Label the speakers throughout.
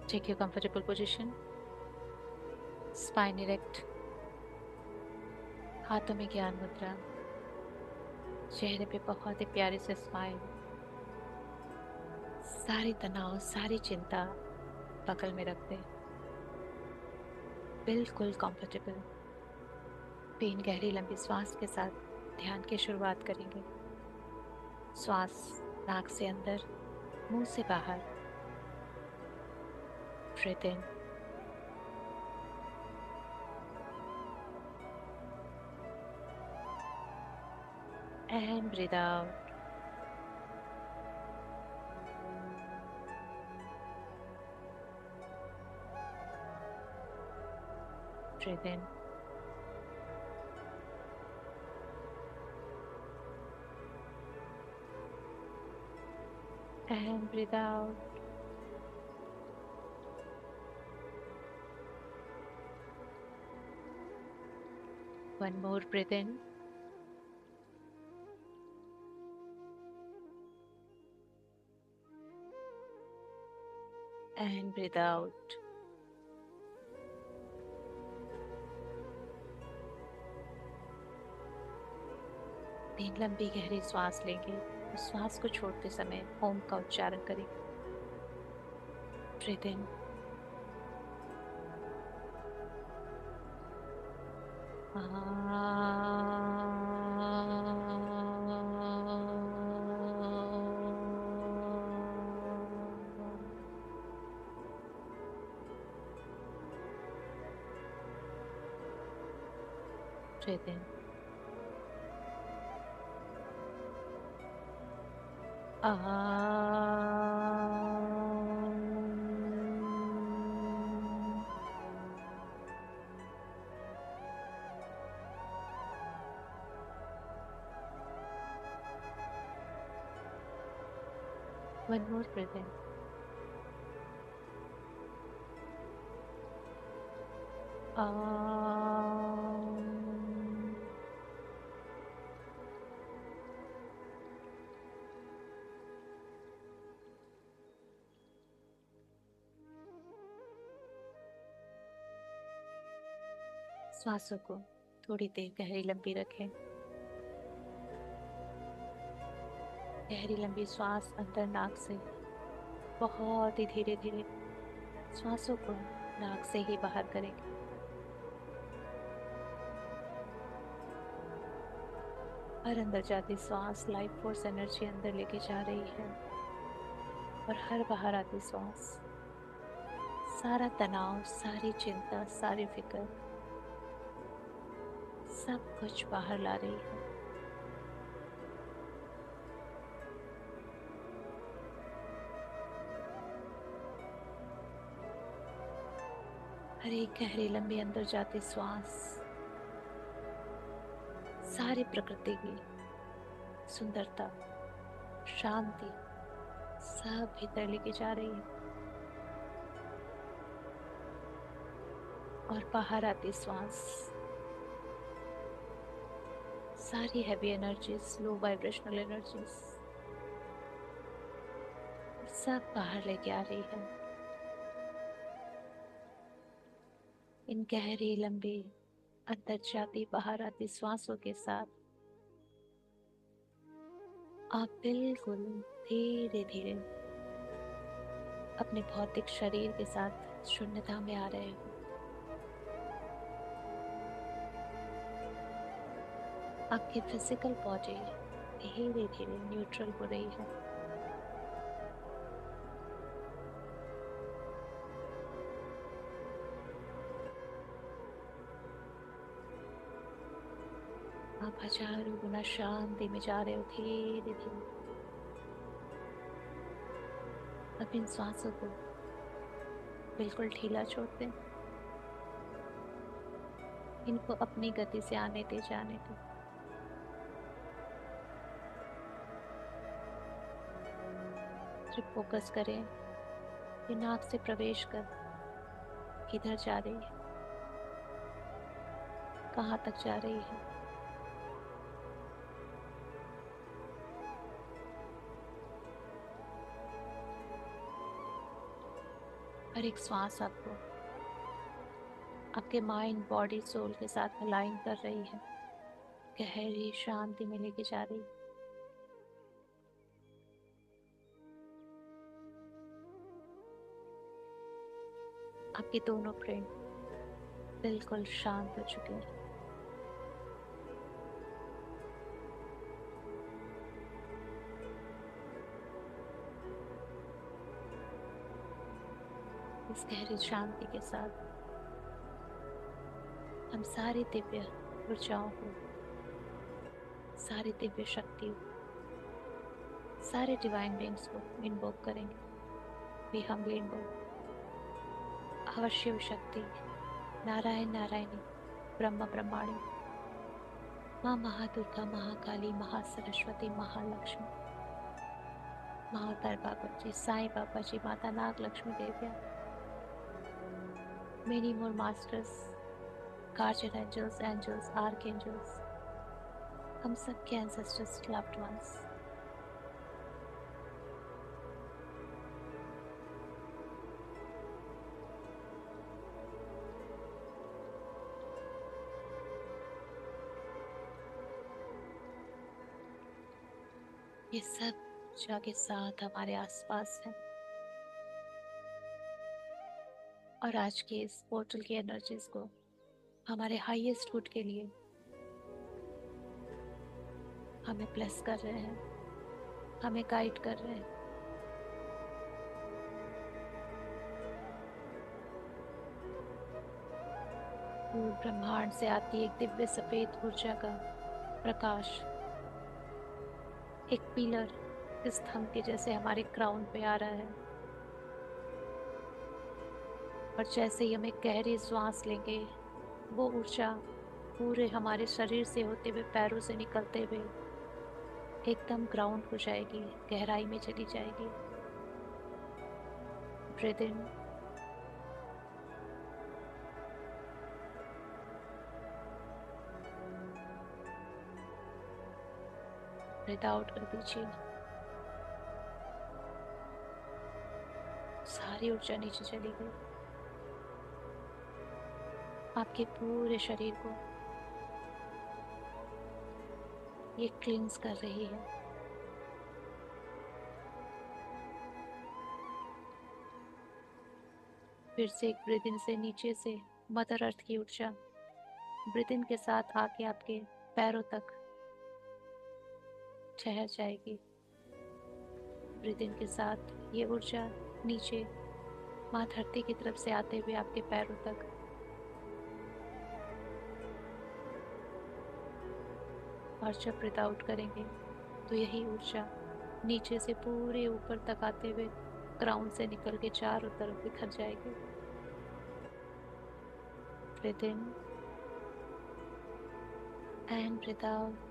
Speaker 1: Take your comfortable position. Spine erect. हाथों में ज्ञान मुद्रा. चेहरे पे बहुत ही प्यारी से स्माइल. सारी तनाव, सारी चिंता बगल में रख दे. बिल्कुल कंफर्टेबल. 3 गहरी लंबी सांस के साथ ध्यान की शुरुआत करेंगे. श्वास नाक से अंदर, मुंह से बाहर. Breathe in and breathe out. Breathe in and breathe out. One more breath in and breathe out. तीन लंबी गहरी सांस लेंगे. उस श्वास को छोड़ते समय ओम का उच्चारण करेंगे. Breathe in breathe in One more breath in. श्वासों को थोड़ी देर गहरी लंबी रखें. गहरी लंबी श्वास अंदर नाक से बहुत ही धीरे धीरे श्वासों को नाक से ही बाहर करेंगे. हर अंदर जाती श्वास लाइफ फोर्स एनर्जी अंदर लेके जा रही है और हर बाहर आती श्वास सारा तनाव, सारी चिंता, सारी फिक्र सब कुछ बाहर ला रही है. हर एक गहरी लंबी अंदर जाती श्वास सारी प्रकृति की सुंदरता, शांति सब भीतर लेके जा रही है. और बाहर आती श्वास सारी हैवी एनर्जीज, लो वाइब्रेशनल एनर्जीज सब बाहर लेके आ रही है. इन गहरी लंबी अंदर जाती बाहर आती श्वासों के साथ आप बिल्कुल धीरे धीरे अपने भौतिक शरीर के साथ शून्यता में आ रहे हो. आपकी फिजिकल बॉडी धीरे धीरे न्यूट्रल हो रही है. आप हजारों गुना शांति में जा रहे हो धीरे धीरे. अब इन सांसों को बिल्कुल ढीला छोड़ दें. इनको अपनी गति से आने दे, जाने दे. सिर्फ फोकस करें कि नाक से प्रवेश कर किधर जा रही है, कहाँ तक जा रही है. हर एक श्वास आपको आपके माइंड बॉडी सोल के साथ अलाइन कर रही है, गहरी शांति में लेके जा रही है। आपके दोनों ब्रेन बिल्कुल शांत हो चुके हैं। इस गहरी शांति के साथ हम सारी दिव्य ऊर्जाओं को, सारी दिव्य शक्तियों, सारे डिवाइन बीइंग्स को इन्वोक करेंगे। वी हम्बली इन्वोक अवश्य शक्ति, नारायण नारायणी, ब्रह्म ब्रह्माणी, माँ महादुर्गा, महाकाली, महासरस्वती, महालक्ष्मी, महातर बाबा जी, साईं बाबा जी, माता नाग लक्ष्मी देविया, many more masters, guardian angels, angels, archangels, हम सबके ancestors, loved ones, ये सब ऊर्जा के साथ हमारे आसपास हैं। और आज के इस पोर्टल की एनर्जीज को हमारे हाईएस्ट गुड के लिए हमें ब्लेस कर रहे हैं, हमें गाइड कर रहे हैं। पूर्ण ब्रह्मांड से आती एक दिव्य सफेद ऊर्जा का प्रकाश एक पिलर, इस स्तंभ के जैसे हमारे क्राउन पे आ रहा है। और जैसे ही हम एक गहरी सांस लेंगे, वो ऊर्जा पूरे हमारे शरीर से होते हुए पैरों से निकलते हुए एकदम ग्राउंड हो जाएगी, गहराई में चली जाएगी। ब्रीथ इन, ब्रीथ आउट कर दीजिए। सारी ऊर्जा नीचे चली गई, आपके पूरे शरीर को ये क्लींस कर रही है। फिर से एक ब्रीथ इन से नीचे से मदर अर्थ की ऊर्जा ब्रीथ इन के साथ आके आपके पैरों तक ठहर जाएगी। ब्रीथ इन के साथ ये ऊर्जा नीचे माँ धरती की तरफ से आते हुए आपके पैरों तक, और जब ब्रीथ आउट करेंगे तो यही ऊर्जा नीचे से पूरे ऊपर तक आते हुए ग्राउंड से निकल के चारों तरफ बिखर जाएगी। Breathe in and breathe out.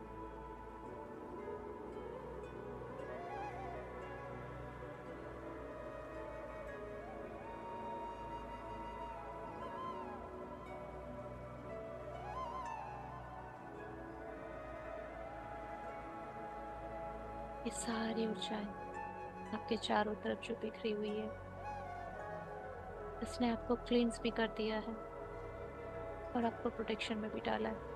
Speaker 1: ये सारी ऊर्जाएं आपके चारों तरफ जो बिखरी हुई है, इसने आपको क्लींस भी कर दिया है और आपको प्रोटेक्शन में भी डाला है।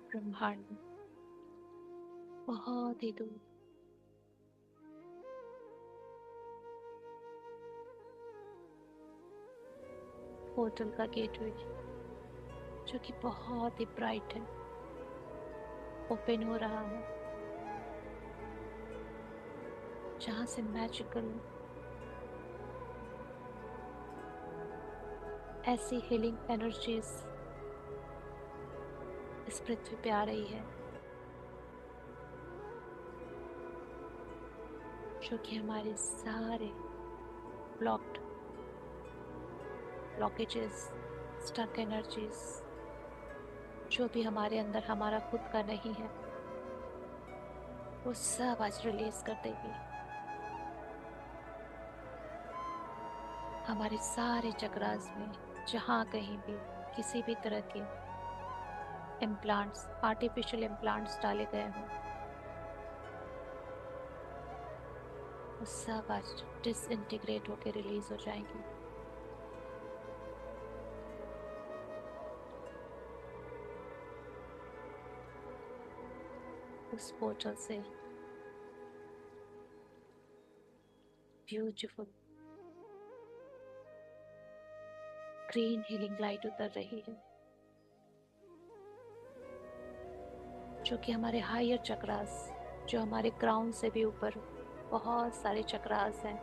Speaker 1: ब्रह्मांड में बहुत ही दूर पोर्टल का गेटवे, जो कि बहुत ही ब्राइट है, ओपन हो रहा है, जहां से मैजिकल ऐसी हीलिंग एनर्जीज इस पृथ्वी पे आ रही है, जो कि हमारे सारे ब्लॉकेजेस, स्टक एनर्जीज, जो भी हमारे अंदर हमारा खुद का नहीं है, वो सब आज रिलीज कर देगी। हमारे सारे चक्रास में जहाँ कहीं भी किसी भी तरह के इम्प्लांट्स, आर्टिफिशियल इम्प्लांट्स डाले गए हों, वो सब आज डिसइंटीग्रेट होकर रिलीज हो जाएंगे। उस पोर्टल से ब्यूटीफुल ग्रीन हीलिंग लाइट उतर रही है, जो कि हमारे हायर चक्रास, जो हमारे क्राउन से भी ऊपर बहुत सारे चक्रास हैं,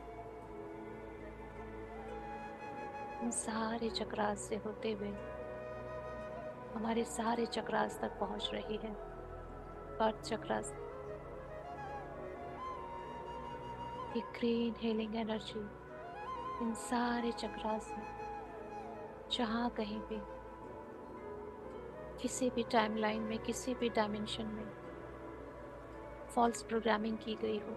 Speaker 1: उन सारे चक्रास से होते हुए हमारे सारे चक्रास तक पहुंच रही है। अर्थ चक्रास, ये ग्रीन हीलिंग एनर्जी इन सारे चक्रास में जहाँ कहीं भी किसी भी टाइमलाइन में, किसी भी डायमेंशन में फॉल्स प्रोग्रामिंग की गई हो,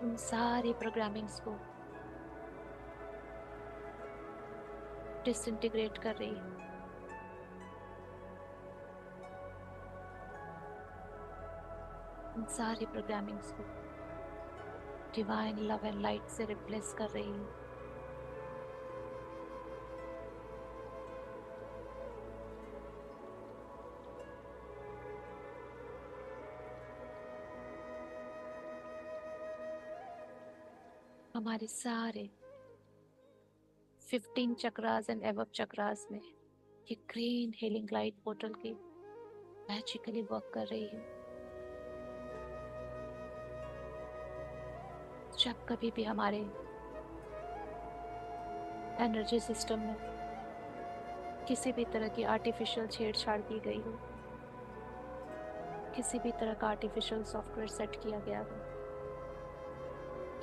Speaker 1: उन सारी प्रोग्रामिंग्स को डिसइंटीग्रेट कर रही है। उन सारी प्रोग्रामिंग्स को डिवाइन लव एंड लाइट से रिप्लेस कर रही है। हमारे सारे 15 चक्रास एंड एबव चक्रास में ये ग्रीन हीलिंग लाइट पोर्टल की मैजिकली वर्क कर रही है। जब कभी भी हमारे एनर्जी सिस्टम में किसी भी तरह की आर्टिफिशियल छेड़छाड़ की गई हो, किसी भी तरह का आर्टिफिशियल सॉफ्टवेयर सेट किया गया हो,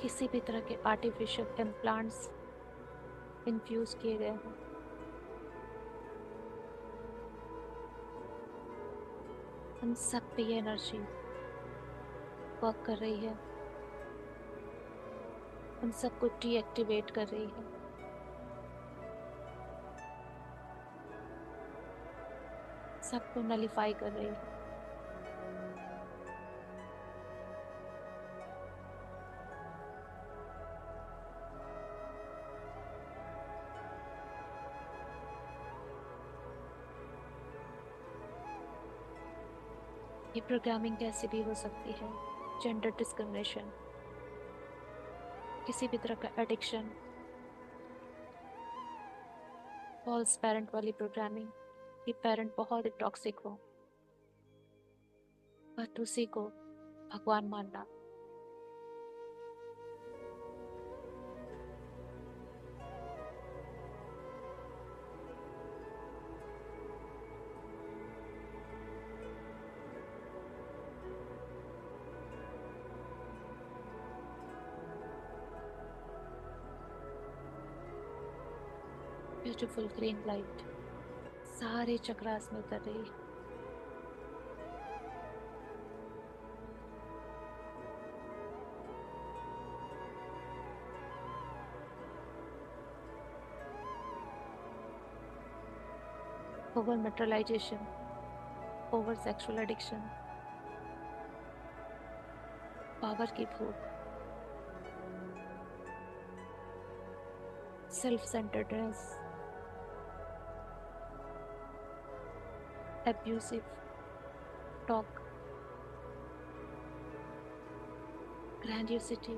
Speaker 1: किसी भी तरह के आर्टिफिशियल इम्प्लांट्स इन्फ्यूज किए गए हों, उन सब पे ये एनर्जी वर्क कर रही है, उन सबको डीएक्टिवेट कर रही है। सबको नलिफाई कर रही है। ये प्रोग्रामिंग कैसे भी हो सकती है, जेंडर डिस्क्रिमिनेशन, किसी भी तरह का एडिक्शन, फॉल्स पेरेंट वाली प्रोग्रामिंग, कि पेरेंट बहुत ही टॉक्सिक हो बट उसी को भगवान मानना, ब्यूटीफुल ग्रीन लाइट सारे चक्रास में उतर रही है। Over materialisation, over sexual addiction, power की भूख, self centredness, abusive talk, grandiosity,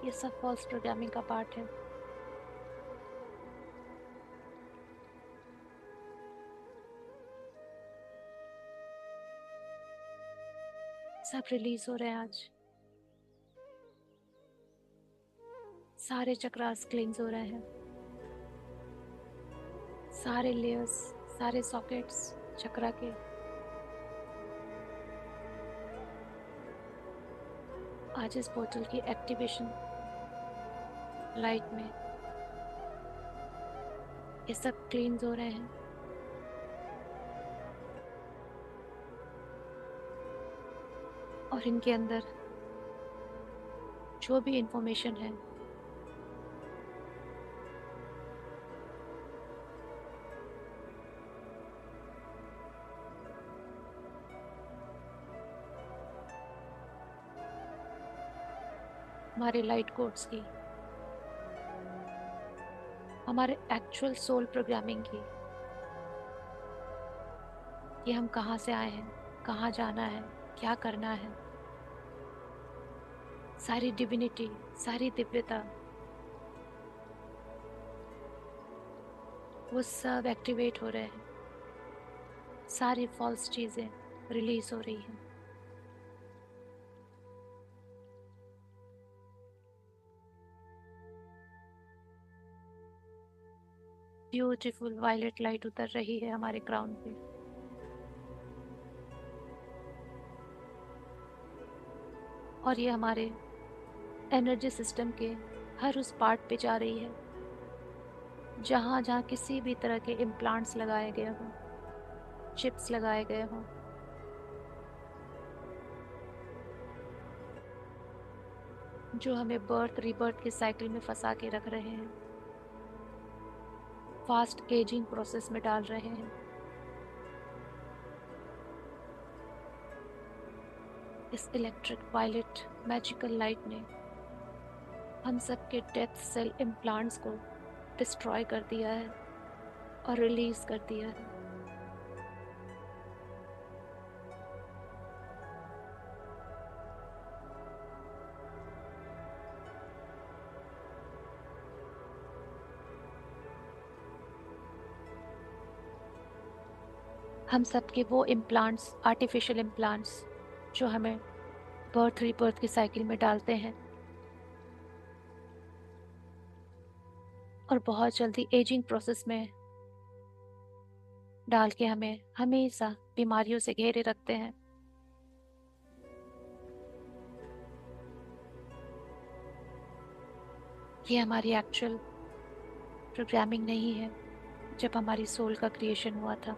Speaker 1: ये सब फॉल्स प्रोग्रामिंग का पार्ट है। सब रिलीज हो रहे हैं आज। सारे चक्रास क्लींस हो रहे हैं, सारे लेयर्स, सारे सॉकेट्स चक्रा के आज इस पोर्टल की एक्टिवेशन लाइट में ये सब क्लींस हो रहे हैं। और इनके अंदर जो भी इंफॉर्मेशन है हमारे लाइट कोड्स की, हमारे एक्चुअल सोल प्रोग्रामिंग की, कि हम कहाँ से आए हैं, कहाँ जाना है, क्या करना है, सारी डिविनिटी, सारी दिव्यता, वो सब एक्टिवेट हो रहे हैं। सारी फॉल्स चीजें रिलीज हो रही हैं। ब्यूटीफुल वायलेट लाइट उतर रही है हमारे क्राउन पे। और ये हमारे एनर्जी सिस्टम के हर उस पार्ट पे जा रही है जहाँ जहाँ किसी भी तरह के इम्प्लांट्स लगाए गए हों, चिप्स लगाए गए हों, जो हमें बर्थ रिबर्थ के साइकिल में फंसा के रख रहे हैं, फास्ट एजिंग प्रोसेस में डाल रहे हैं। इस इलेक्ट्रिक वायलेट मैजिकल लाइट ने हम सबके डेथ सेल इम्प्लांट्स को डिस्ट्रॉय कर दिया है और रिलीज कर दिया है। हम सबके वो इम्प्लांट्स, आर्टिफिशियल इम्प्लांट्स, जो हमें बर्थ रिबर्थ की साइकिल में डालते हैं और बहुत जल्दी एजिंग प्रोसेस में डाल के हमें हमेशा बीमारियों से घेरे रखते हैं। ये हमारी एक्चुअल प्रोग्रामिंग नहीं है जब हमारी सोल का क्रिएशन हुआ था।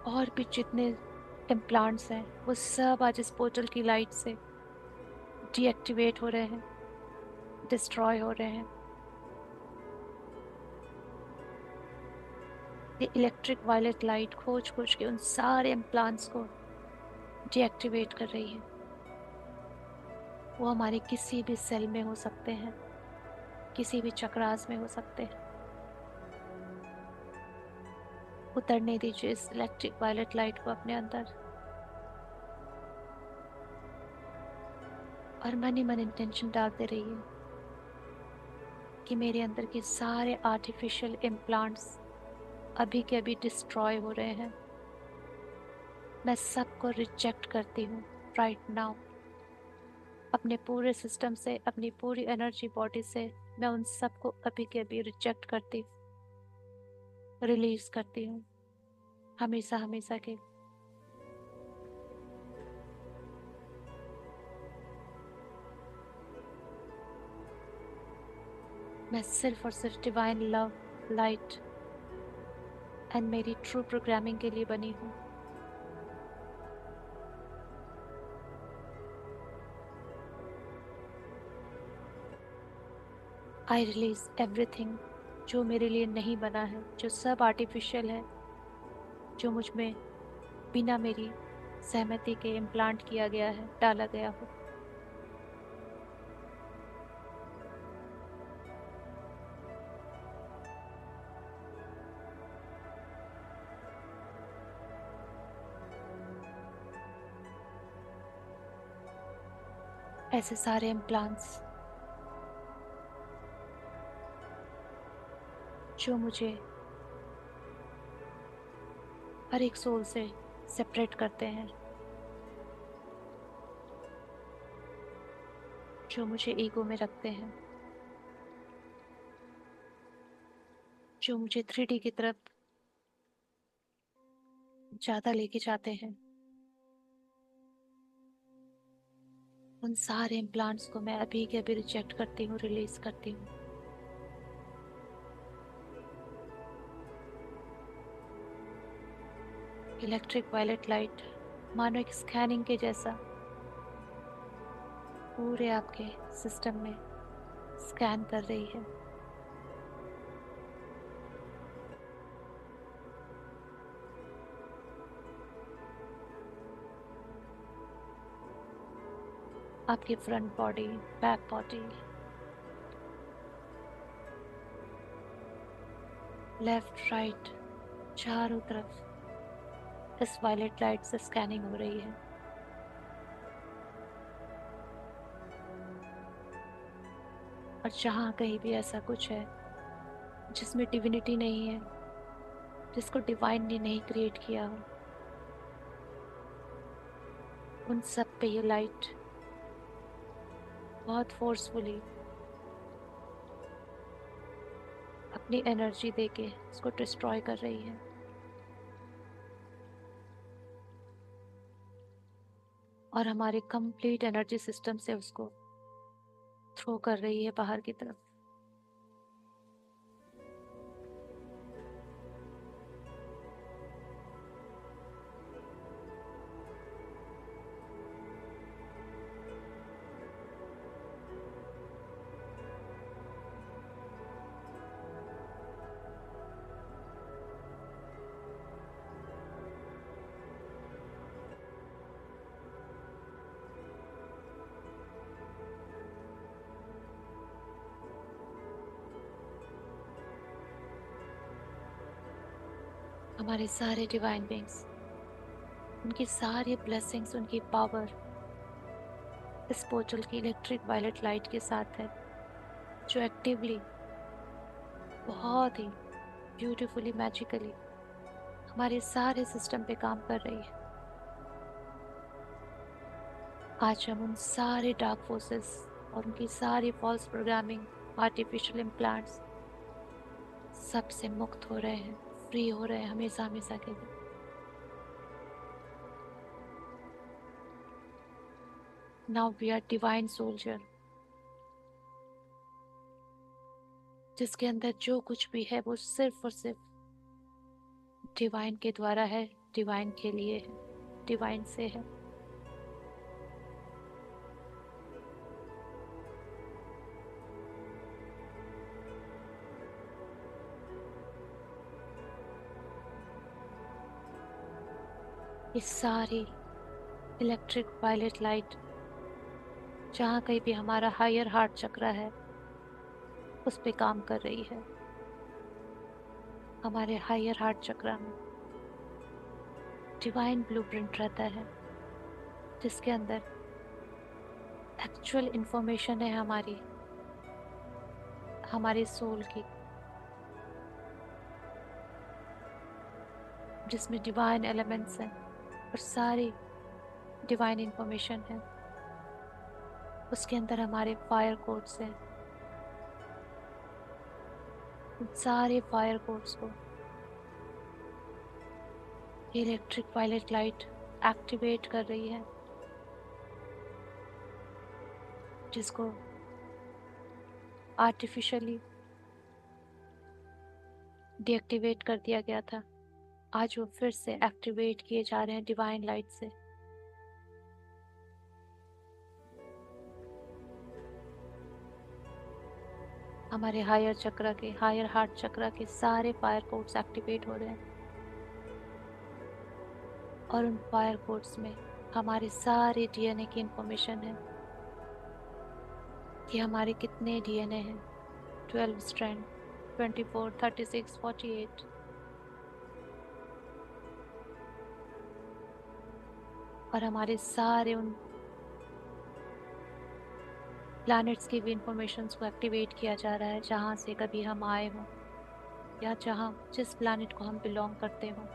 Speaker 1: और भी जितने इम्प्लांट्स हैं वो सब आज इस पोर्टल की लाइट से डीएक्टिवेट हो रहे हैं, डिस्ट्रॉय हो रहे हैं। ये इलेक्ट्रिक वायलेट लाइट खोज खोज के उन सारे इम्प्लांट्स को डीएक्टिवेट कर रही है। वो हमारे किसी भी सेल में हो सकते हैं, किसी भी चक्रास में हो सकते हैं। उतरने दीजिए इस इलेक्ट्रिक वायलेट लाइट को अपने अंदर, और मन ही मन इंटेंशन डालते रहिए कि मेरे अंदर के सारे आर्टिफिशियल इम्प्लांट्स अभी के अभी डिस्ट्रॉय हो रहे हैं। मैं सबको रिजेक्ट करती हूँ राइट नाउ। अपने पूरे सिस्टम से, अपनी पूरी एनर्जी बॉडी से मैं उन सबको अभी के अभी रिजेक्ट करती, रिलीज करती हूँ, हमेशा हमेशा के। मैं सिर्फ और सिर्फ डिवाइन लव, लाइट एंड मेरी ट्रू प्रोग्रामिंग के लिए बनी हूँ। आई रिलीज एवरीथिंग जो मेरे लिए नहीं बना है, जो सब आर्टिफिशियल है, जो मुझ में बिना मेरी सहमति के इम्प्लांट किया गया है, डाला गया हो। ऐसे सारे इम्प्लांट्स जो मुझे हर एक सोल से सेपरेट करते हैं, जो मुझे ईगो में रखते हैं, जो मुझे 3D की तरफ ज्यादा लेके जाते हैं, उन सारे इम्प्लांट्स को मैं अभी के अभी रिजेक्ट करती हूँ, रिलीज करती हूँ। इलेक्ट्रिक वायलेट लाइट मानो एक स्कैनिंग के जैसा पूरे आपके सिस्टम में स्कैन कर रही है। आपकी front body, back body, left right, चारों तरफ इस वायलेट लाइट से स्कैनिंग हो रही है। और जहाँ कहीं भी ऐसा कुछ है जिसमें डिविनिटी नहीं है, जिसको डिवाइन ने नहीं क्रिएट किया हो, उन सब पे ये लाइट बहुत फोर्सफुली अपनी एनर्जी देके उसको डिस्ट्रॉय कर रही है। और हमारे कंप्लीट एनर्जी सिस्टम से उसको थ्रो कर रही है बाहर की तरफ। हमारे सारे डिवाइन बींग्स, उनकी सारी ब्लेसिंग्स, उनकी पावर इस पोर्टल की इलेक्ट्रिक वायलेट लाइट के साथ है, जो एक्टिवली बहुत ही ब्यूटीफुली मैजिकली हमारे सारे सिस्टम पे काम कर रही है। आज हम उन सारे डार्क फोर्सेस और उनकी सारी फॉल्स प्रोग्रामिंग, आर्टिफिशियल इम्प्लांट्स सब से मुक्त हो रहे हैं, फ्री हो रहे हैं हमेशा हमेशा के लिए। Now we are divine soldier, जिसके अंदर जो कुछ भी है वो सिर्फ और सिर्फ डिवाइन के द्वारा है, डिवाइन के लिए है, डिवाइन से है। ये सारी इलेक्ट्रिक वायलेट लाइट जहाँ कहीं भी हमारा हायर हार्ट चक्र है उस पे काम कर रही है। हमारे हायर हार्ट चक्र में डिवाइन ब्लूप्रिंट रहता है, जिसके अंदर एक्चुअल इंफॉर्मेशन है हमारी सोल की, जिसमें डिवाइन एलिमेंट्स हैं और सारी डिवाइन इंफॉर्मेशन है। उसके अंदर हमारे फायर कोड्स हैं। उन सारे फायर कोड्स को इलेक्ट्रिक वायलेट लाइट एक्टिवेट कर रही है, जिसको आर्टिफिशियली डीएक्टिवेट कर दिया गया था। आज वो फिर से एक्टिवेट किए जा रहे हैं डिवाइन लाइट से। हमारे हायर चक्र के, हायर हार्ट चक्र के सारे फायर कोड्स एक्टिवेट हो रहे हैं। और उन फायर कोड्स में हमारे सारे डीएनए की इंफॉर्मेशन है कि हमारे कितने डीएनए हैं। 12 स्ट्रैंड, 24, 36, 48। और हमारे सारे उन प्लैनेट्स की भी इंफॉर्मेशंस को एक्टिवेट किया जा रहा है, जहाँ से कभी हम आए हों या जहाँ जिस प्लैनेट को हम बिलोंग करते हों।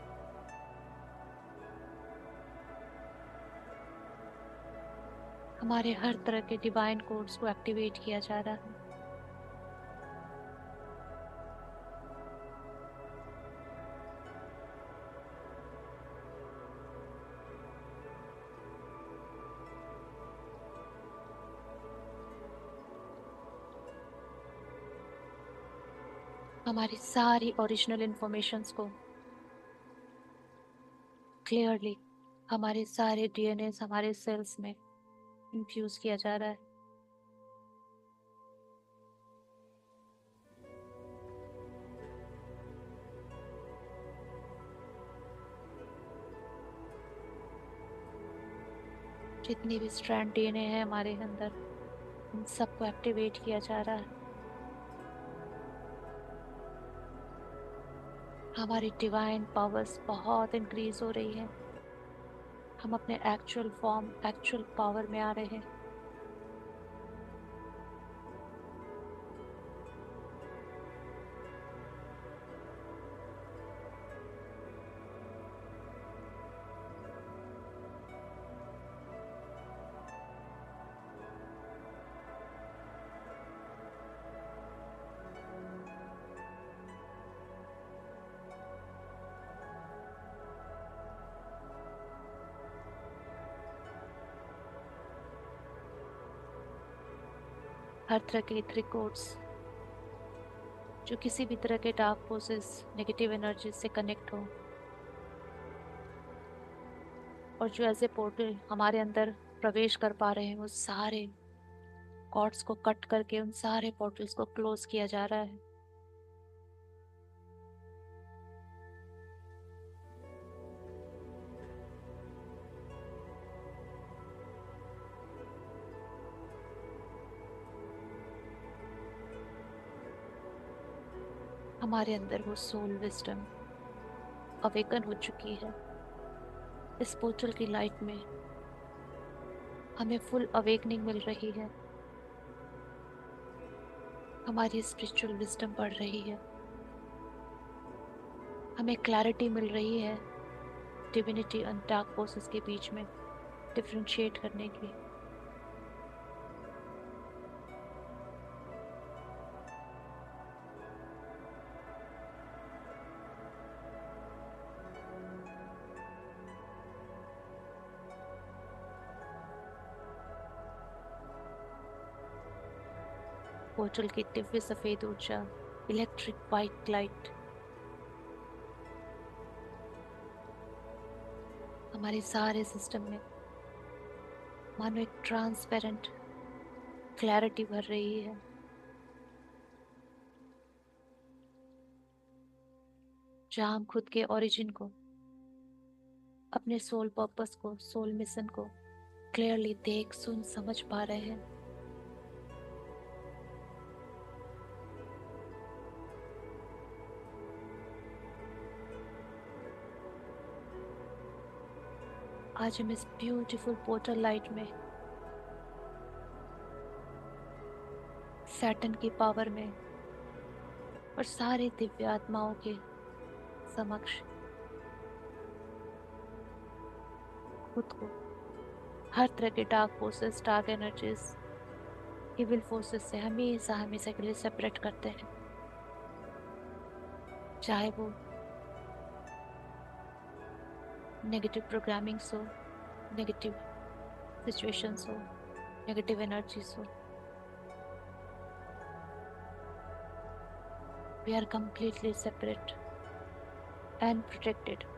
Speaker 1: हमारे हर तरह के डिवाइन कोड्स को एक्टिवेट किया जा रहा है। हमारी सारी ओरिजिनल इंफॉर्मेशंस को क्लियरली हमारे सारे डीएनए हमारे सेल्स में इन्फ्यूज किया जा रहा है। जितनी भी स्ट्रैंड डीएनए है हमारे अंदर, उन सबको एक्टिवेट किया जा रहा है। हमारी डिवाइन पावर्स बहुत इंक्रीज हो रही है। हम अपने एक्चुअल फॉर्म, एक्चुअल पावर में आ रहे हैं। हर तरह के त्रिकोट्स जो किसी भी तरह के डार्क फोर्सेस, नेगेटिव एनर्जी से कनेक्ट हो, और जो ऐसे पोर्टल हमारे अंदर प्रवेश कर पा रहे हैं, वो सारे कॉर्ड्स को कट करके उन सारे पोर्टल्स को क्लोज किया जा रहा है। हमारे अंदर वो सोल विजडम अवेकन हो चुकी है। इस पोर्टल की लाइट में हमें फुल अवेकनिंग मिल रही है। हमारी स्पिरिचुअल विजडम बढ़ रही है। हमें क्लैरिटी मिल रही है डिविनिटी और डार्क फोर्सेस के बीच में डिफरेंशिएट करने की। पोर्टल की दिव्य सफेद ऊर्जा, इलेक्ट्रिक वाइट लाइट हमारे सारे सिस्टम में मानो एक ट्रांसपेरेंट क्लैरिटी भर रही है। जहां हम खुद के ओरिजिन को, अपने सोल पर्पस को, सोल मिशन को क्लियरली देख सुन समझ पा रहे हैं। आज हम इस ब्यूटीफुल पोर्टल लाइट में सैटर्न की पावर में और सारे दिव्य आत्माओं के समक्ष खुद को हर तरह के dark forces, dark energies, evil forces से हमेशा हमेशा के लिए सेपरेट करते हैं। चाहे वो नेगेटिव प्रोग्रामिंग्स हो, नेगेटिव सिचुएशंस हो, नेगेटिव एनर्जीज हो, we are completely separate and protected.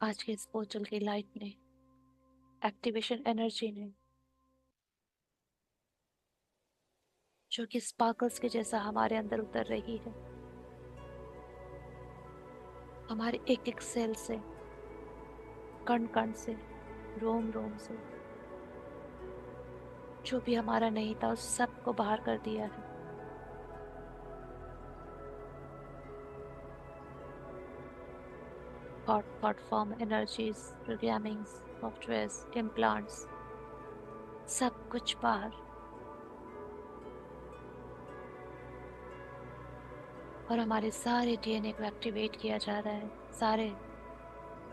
Speaker 1: आज के इस पोर्टल की लाइट ने, एक्टिवेशन एनर्जी ने, जो कि स्पार्कल्स के जैसा हमारे अंदर उतर रही है, हमारे एक एक सेल से, कण कण से, रोम रोम से जो भी हमारा नहीं था उस सब को बाहर कर दिया है। Thought form, energies, programmings, softwares, implants, सब कुछ बाहर। और हमारे सारे डीएनए को एक्टिवेट किया जा रहा है, सारे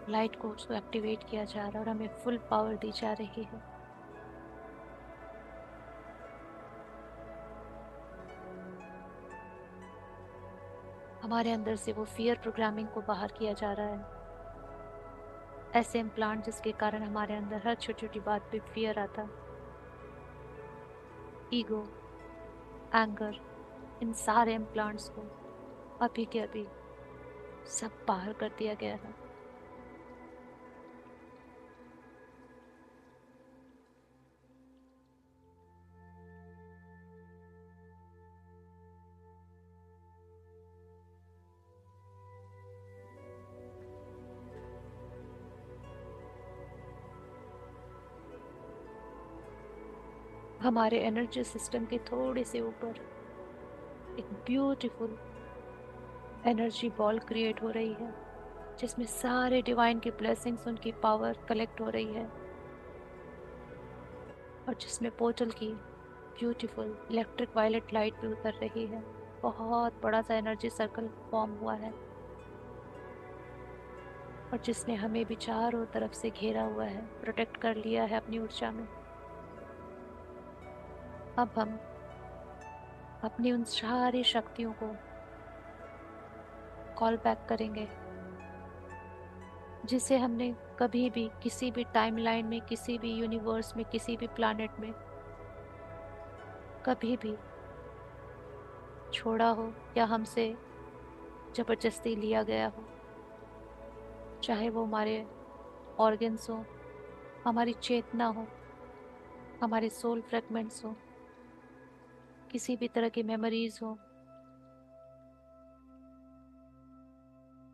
Speaker 1: लाइट कोड्स को एक्टिवेट किया जा रहा है, और हमें फुल पावर दी जा रही है। हमारे अंदर से वो फियर प्रोग्रामिंग को बाहर किया जा रहा है। ऐसे इम्प्लांट जिसके कारण हमारे अंदर हर छोटी छोटी बात पे फियर आता, ईगो, एंगर, इन सारे इम्प्लांट्स को अभी के अभी सब बाहर कर दिया गया है। हमारे एनर्जी सिस्टम के थोड़े से ऊपर एक ब्यूटीफुल एनर्जी बॉल क्रिएट हो रही है, जिसमें सारे डिवाइन की ब्लेसिंग्स, उनकी पावर कलेक्ट हो रही है, और जिसमें पोर्टल की ब्यूटीफुल इलेक्ट्रिक वायलेट लाइट भी उतर रही है। बहुत बड़ा सा एनर्जी सर्कल फॉर्म हुआ है, और जिसने हमें भी चारों तरफ से घेरा हुआ है, प्रोटेक्ट कर लिया है अपनी ऊर्जा में। अब हम अपनी उन सारी शक्तियों को कॉल बैक करेंगे, जिसे हमने कभी भी किसी भी टाइमलाइन में, किसी भी यूनिवर्स में, किसी भी प्लैनेट में कभी भी छोड़ा हो या हमसे जबरदस्ती लिया गया हो। चाहे वो हमारे ऑर्गन्स हो, हमारी चेतना हो, हमारे सोल फ्रेगमेंट्स हो, किसी भी तरह की मेमोरीज हो,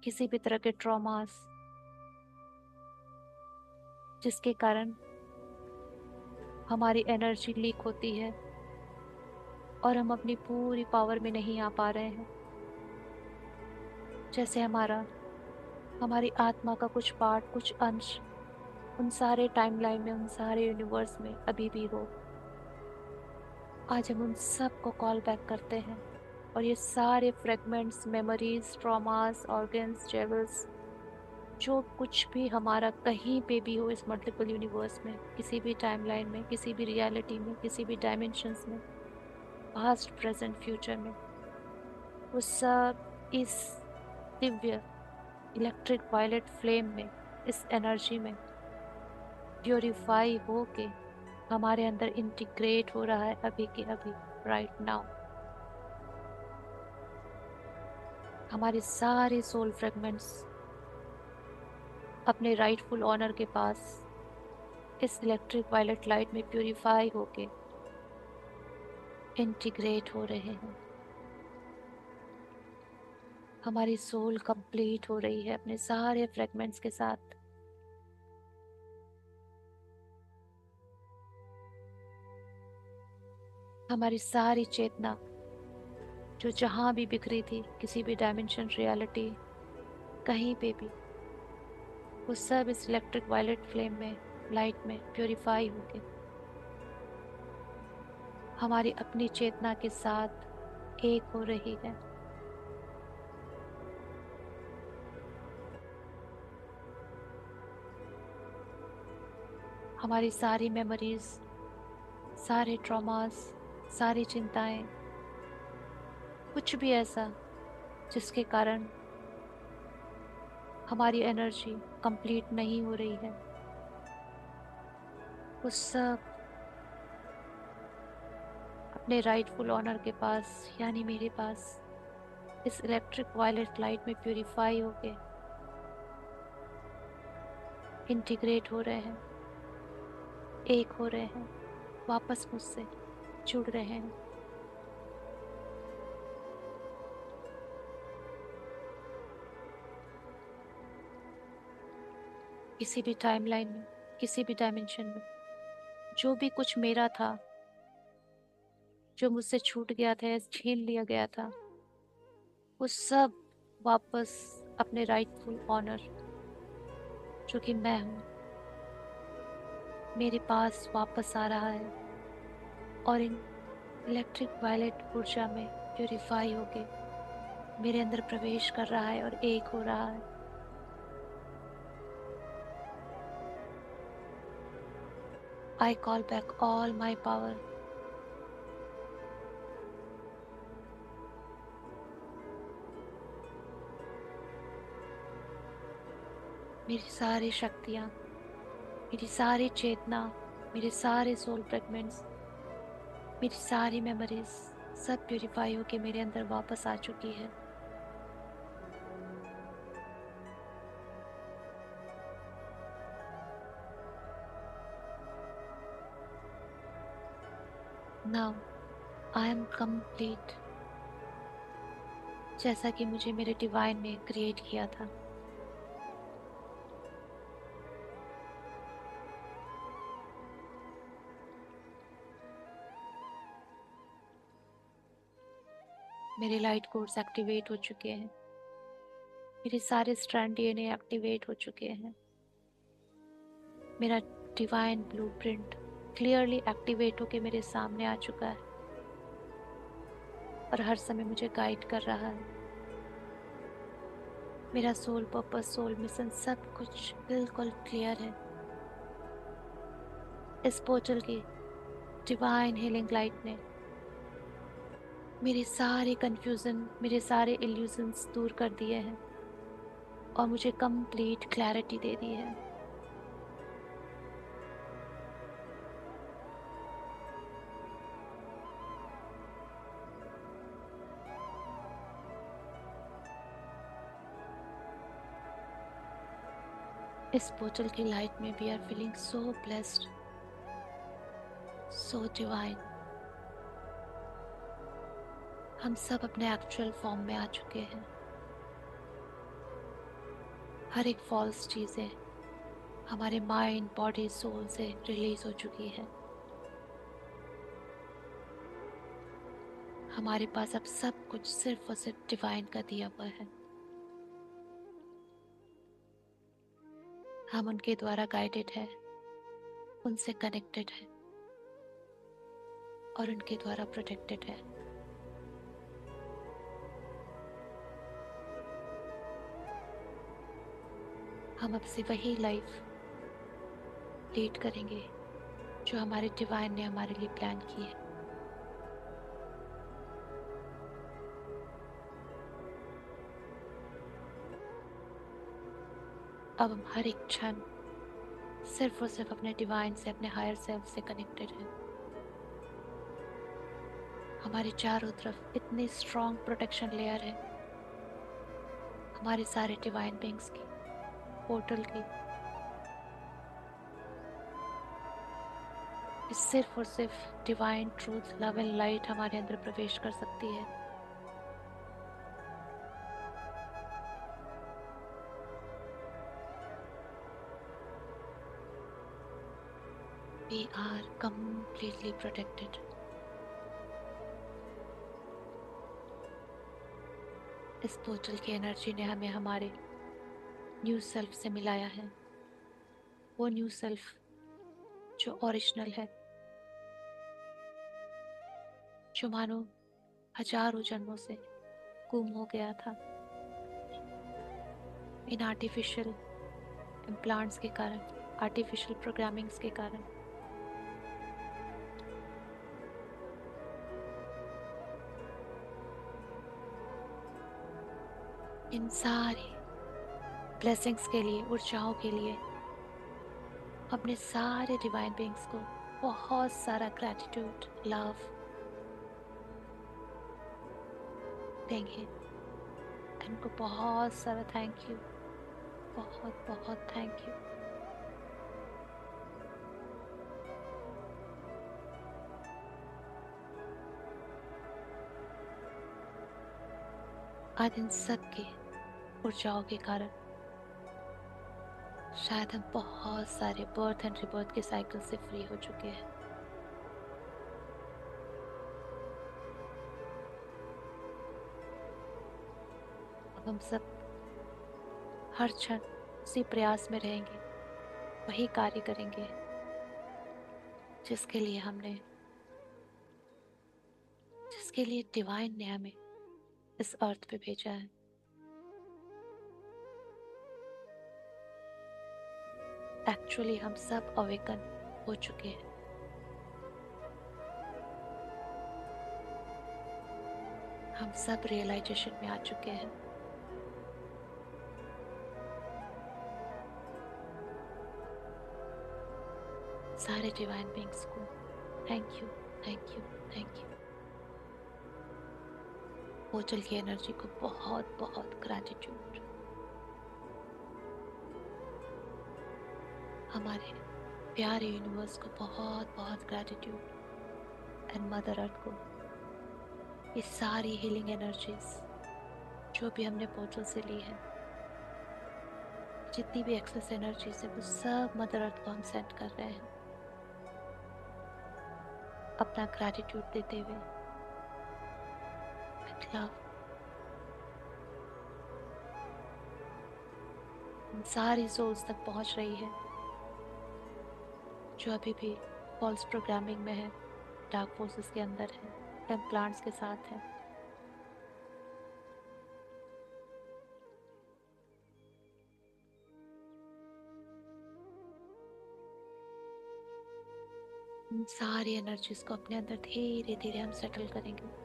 Speaker 1: किसी भी तरह के ट्रॉमास, जिसके कारण हमारी एनर्जी लीक होती है और हम अपनी पूरी पावर में नहीं आ पा रहे हैं। जैसे हमारी आत्मा का कुछ पार्ट, कुछ अंश उन सारे टाइमलाइन में, उन सारे यूनिवर्स में अभी भी हो। आज हम उन सब को कॉल बैक करते हैं, और ये सारे fragments, memories, traumas, organs, jewels, जो कुछ भी हमारा कहीं पे भी हो इस मल्टीपल यूनिवर्स में, किसी भी टाइमलाइन में, किसी भी रियलिटी में, किसी भी डायमेंशंस में, पास्ट, प्रेजेंट, फ्यूचर में, वो सब इस दिव्य इलेक्ट्रिक वायलेट फ्लेम में, इस एनर्जी में प्योरीफाई होके हमारे अंदर इंटीग्रेट हो रहा है अभी के अभी, राइट नाउ। हमारे सारे सोल फ्रेगमेंट्स अपने राइटफुल ऑनर के पास इस इलेक्ट्रिक वायलेट लाइट में प्योरीफाई होके इंटीग्रेट हो रहे हैं। हमारी सोल कंप्लीट हो रही है अपने सारे फ्रेगमेंट्स के साथ। हमारी सारी चेतना जो जहां भी बिखरी थी, किसी भी डायमेंशन, रियलिटी, कहीं पे भी, वो सब इस इलेक्ट्रिक वायलेट फ्लेम में, लाइट में प्योरीफाई होके हमारी अपनी चेतना के साथ एक हो रही है। हमारी सारी मेमोरीज, सारे ट्रॉमास, सारी चिंताएं, कुछ भी ऐसा जिसके कारण हमारी एनर्जी कंप्लीट नहीं हो रही है, वो सब अपने राइटफुल ऑनर के पास, यानी मेरे पास, इस इलेक्ट्रिक वायलेट लाइट में प्यूरिफाई होके इंटीग्रेट हो रहे हैं, एक हो रहे हैं, वापस मुझसे जुड़ रहे हैं। किसी भी टाइमलाइन में, किसी भी डायमेंशन में, जो भी कुछ मेरा था, जो मुझसे छूट गया था या छीन लिया गया था, वो सब वापस अपने राइटफुल ऑनर, जो कि मैं हूँ, मेरे पास वापस आ रहा है, और इन इलेक्ट्रिक वायलेट ऊर्जा में प्यूरिफाई होके मेरे अंदर प्रवेश कर रहा है और एक हो रहा है। I call back all my power. मेरी सारी शक्तियाँ, मेरी सारी चेतना, मेरे सारे सोल फ्रेगमेंट्स, मेरी सारी मेमोरीज सब प्यूरिफाई होके मेरे अंदर वापस आ चुकी है। नाउ आई एम कंप्लीट, जैसा कि मुझे मेरे डिवाइन ने क्रिएट किया था। मेरे लाइट कोड्स एक्टिवेट हो चुके हैं, मेरे सारे स्ट्रैंड डीएनए एक्टिवेट हो चुके हैं, मेरा डिवाइन ब्लूप्रिंट क्लियरली एक्टिवेट होके मेरे सामने आ चुका है और हर समय मुझे गाइड कर रहा है। मेरा सोल पर्पस, सोल मिशन सब कुछ बिल्कुल क्लियर है। इस पोर्टल की डिवाइन हीलिंग लाइट ने मेरे सारे कंफ्यूजन, मेरे सारे इल्यूजन्स दूर कर दिए हैं और मुझे कंप्लीट क्लैरिटी दे दी है। इस पोर्टल की लाइट में we are feeling so blessed, so divine. हम सब अपने एक्चुअल फॉर्म में आ चुके हैं। हर एक फॉल्स चीजें हमारे माइंड, बॉडी, सोल से रिलीज हो चुकी है। हमारे पास अब सब कुछ सिर्फ और सिर्फ डिवाइन का दिया हुआ है। हम उनके द्वारा गाइडेड है, उनसे कनेक्टेड है और उनके द्वारा प्रोटेक्टेड है। हम अब से वही लाइफ लीड करेंगे जो हमारे डिवाइन ने हमारे लिए प्लान की है। अब हम हर एक क्षण सिर्फ और सिर्फ अपने डिवाइन से, अपने हायर सेल्फ से कनेक्टेड हैं। हमारे चारों तरफ इतनी स्ट्रॉन्ग प्रोटेक्शन लेयर है हमारे सारे डिवाइन बींग्स की, पोर्टल की। इस सिर्फ और सिर्फ divine truth, love and light हमारे अंदर प्रवेश कर सकती है। We are completely protected. इस पोर्टल की एनर्जी ने हमें हमारे न्यू सेल्फ से मिलाया है। वो न्यू सेल्फ जो ओरिजिनल है, जो मानो हजारों जन्मों से गुम हो गया था इन आर्टिफिशियल इम्प्लांट्स के कारण, आर्टिफिशियल प्रोग्रामिंग्स के कारण। इन सारी ब्लेसिंग्स के लिए, ऊर्जाओं के लिए अपने सारे डिवाइन बीइंग्स को बहुत सारा ग्रैटिट्यूड, लव देंगे। इनको बहुत सारा थैंक यू, बहुत बहुत थैंक यू। आज इन सब के ऊर्जाओं के कारण शायद हम बहुत सारे बर्थ एंड रिबर्थ के साइकिल से फ्री हो चुके हैं। अब हम सब हर क्षण उसी प्रयास में रहेंगे, वही कार्य करेंगे जिसके लिए डिवाइन ने हमें इस अर्थ पे भेजा है। एक्चुअली हम सब अवेकन हो चुके हैं। हम सब रियलाइजेशन में आ चुके हैं। सारे डिवाइन बींग्स को thank you, thank you, thank you. Portal की एनर्जी को बहुत बहुत ग्रैटिट्यूड। हमारे प्यारे यूनिवर्स को बहुत बहुत ग्रैटिट्यूड। एंड मदर अर्थ को ये सारी हीलिंग एनर्जीज जो भी हमने पोर्टल से ली है, जितनी भी एक्सेस एनर्जीज है, वो सब मदर अर्थ को हम सेंड कर रहे हैं, अपना ग्रैटिट्यूड देते हुए विथ लव। सारी सोल्स तक पहुंच रही है जो अभी भी फॉल्स प्रोग्रामिंग में है, डार्क फोर्सेस के अंदर है, टेम्प्लांट्स के साथ है। इन सारी एनर्जीज को अपने अंदर धीरे धीरे हम सेटल करेंगे।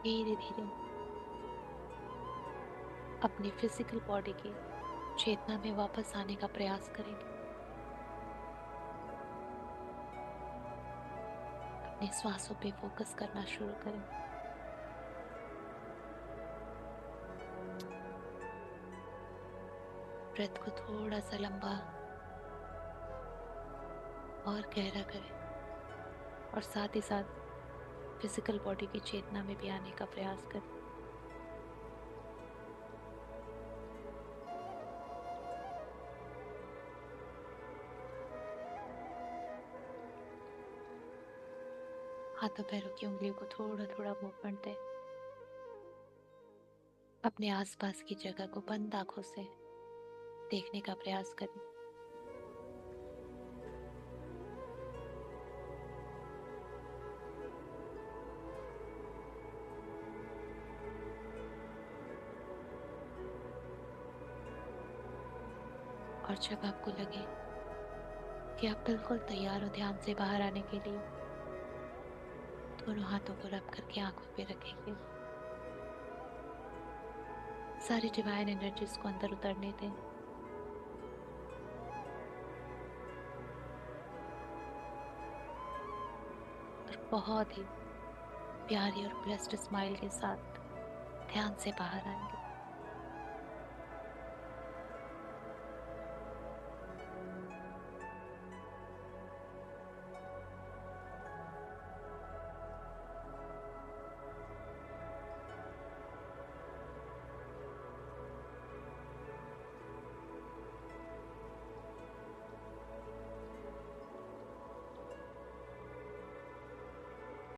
Speaker 1: धीरे धीरे अपनी फिजिकल बॉडी की चेतना में वापस आने का प्रयास करेंगे। अपने श्वासों पे फोकस करना शुरू करें। ब्रेथ को थोड़ा सा लंबा और गहरा करें, और साथ ही साथ फिजिकल बॉडी की चेतना में भी आने का प्रयास करें। हाथों पैरों की उंगलियों को थोड़ा थोड़ा मूवमेंट दें। अपने आसपास की जगह को बंद आंखों से देखने का प्रयास करें। और जब आपको लगे कि आप बिल्कुल तैयार हो ध्यान से बाहर आने के लिए, दोनों हाथों को रब करके आंखों पे रखेंगे। सारी डिवाइन एनर्जीज को अंदर उतरने दें। और बहुत ही प्यारी और ब्लेस्ड स्माइल के साथ ध्यान से बाहर आएंगे।